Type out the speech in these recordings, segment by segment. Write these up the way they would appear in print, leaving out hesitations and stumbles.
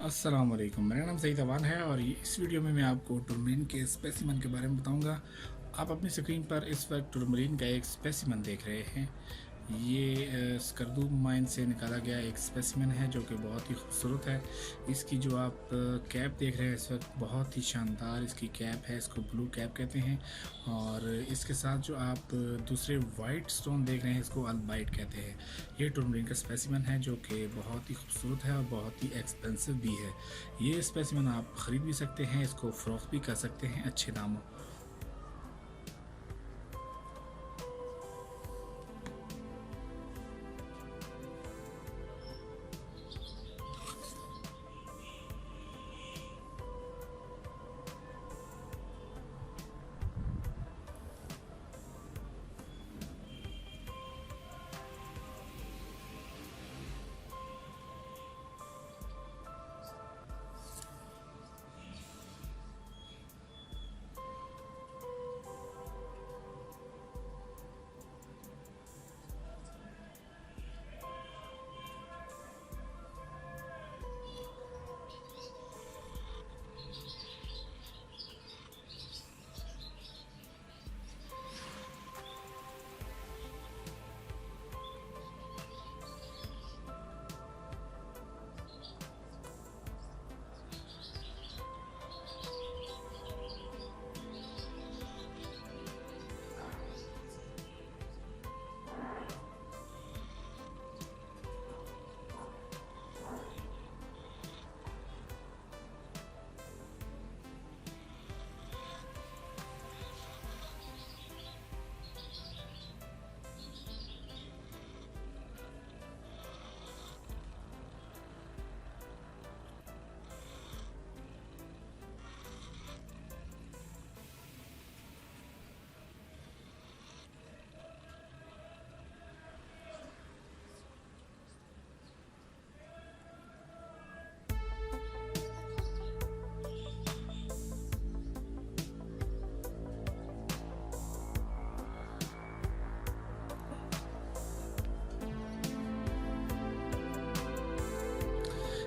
अस्सलाम वालेकुम। मेरा नाम सईद अवान है और इस वीडियो में मैं आपको टुरमरीन के स्पेसिमन के बारे में बताऊंगा। आप अपनी स्क्रीन पर इस वक्त टुरमरीन का एक स्पेसिमन देख रहे हैं। ये स्कर्दू माइन से निकाला गया एक स्पेसिमन है जो कि बहुत ही खूबसूरत है। इसकी जो आप कैप देख रहे हैं इस वक्त बहुत ही शानदार इसकी कैप है, इसको ब्लू कैप कहते हैं। और इसके साथ जो आप दूसरे वाइट स्टोन देख रहे हैं इसको अल्बाइट कहते हैं। ये टुरमरीन का स्पेसिमन है जो कि बहुत ही खूबसूरत है और बहुत ही एक्सपेंसिव भी है। ये स्पेसिमन आप ख़रीद भी सकते हैं, इसको फ़रोख्त भी कर सकते हैं अच्छे दामों।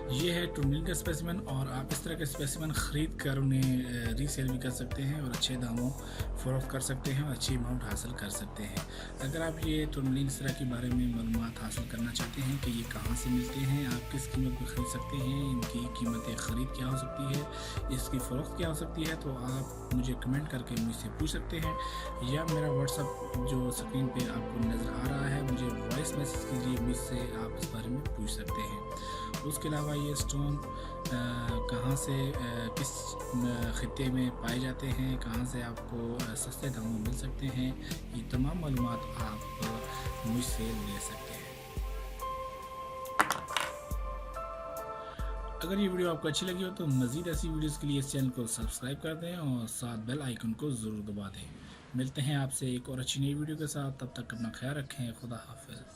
ये है टुरमरीन का स्पेसिमन और आप इस तरह के स्पेसिमन ख़रीद कर उन्हें रीसेल भी कर सकते हैं और अच्छे दामों फ़रोख्त कर सकते हैं और अच्छी अमाउंट हासिल कर सकते हैं। अगर आप ये टुरमरीन इस तरह के बारे में मालूमात हासिल करना चाहते हैं कि ये कहाँ से मिलते हैं, आप किस कीमत पर ख़रीद सकते हैं, इनकी कीमत ख़रीद क्या हो सकती है, इसकी फ़रोख्त क्या हो सकती है, तो आप मुझे कमेंट करके मुझसे पूछ सकते हैं या मेरा व्हाट्सअप जो स्क्रीन पर आपको नज़र आ रहा है मुझे वॉइस मैसेज कीजिए, मुझसे आप इस बारे में पूछ सकते हैं। उसके अलावा ये स्टोन कहाँ से किस ख़ित्ते में पाए जाते हैं, कहाँ से आपको सस्ते दामों मिल सकते हैं, ये तमाम मालूमात आप मुझसे ले सकते हैं। अगर ये वीडियो आपको अच्छी लगी हो तो मज़ीद ऐसी वीडियोज़ के लिए इस चैनल को सब्सक्राइब कर दें और साथ बेल आइकन को ज़रूर दबा दें। मिलते हैं आपसे एक और अच्छी नई वीडियो के साथ, तब तक अपना ख्याल रखें। खुदा हाफ़िज़।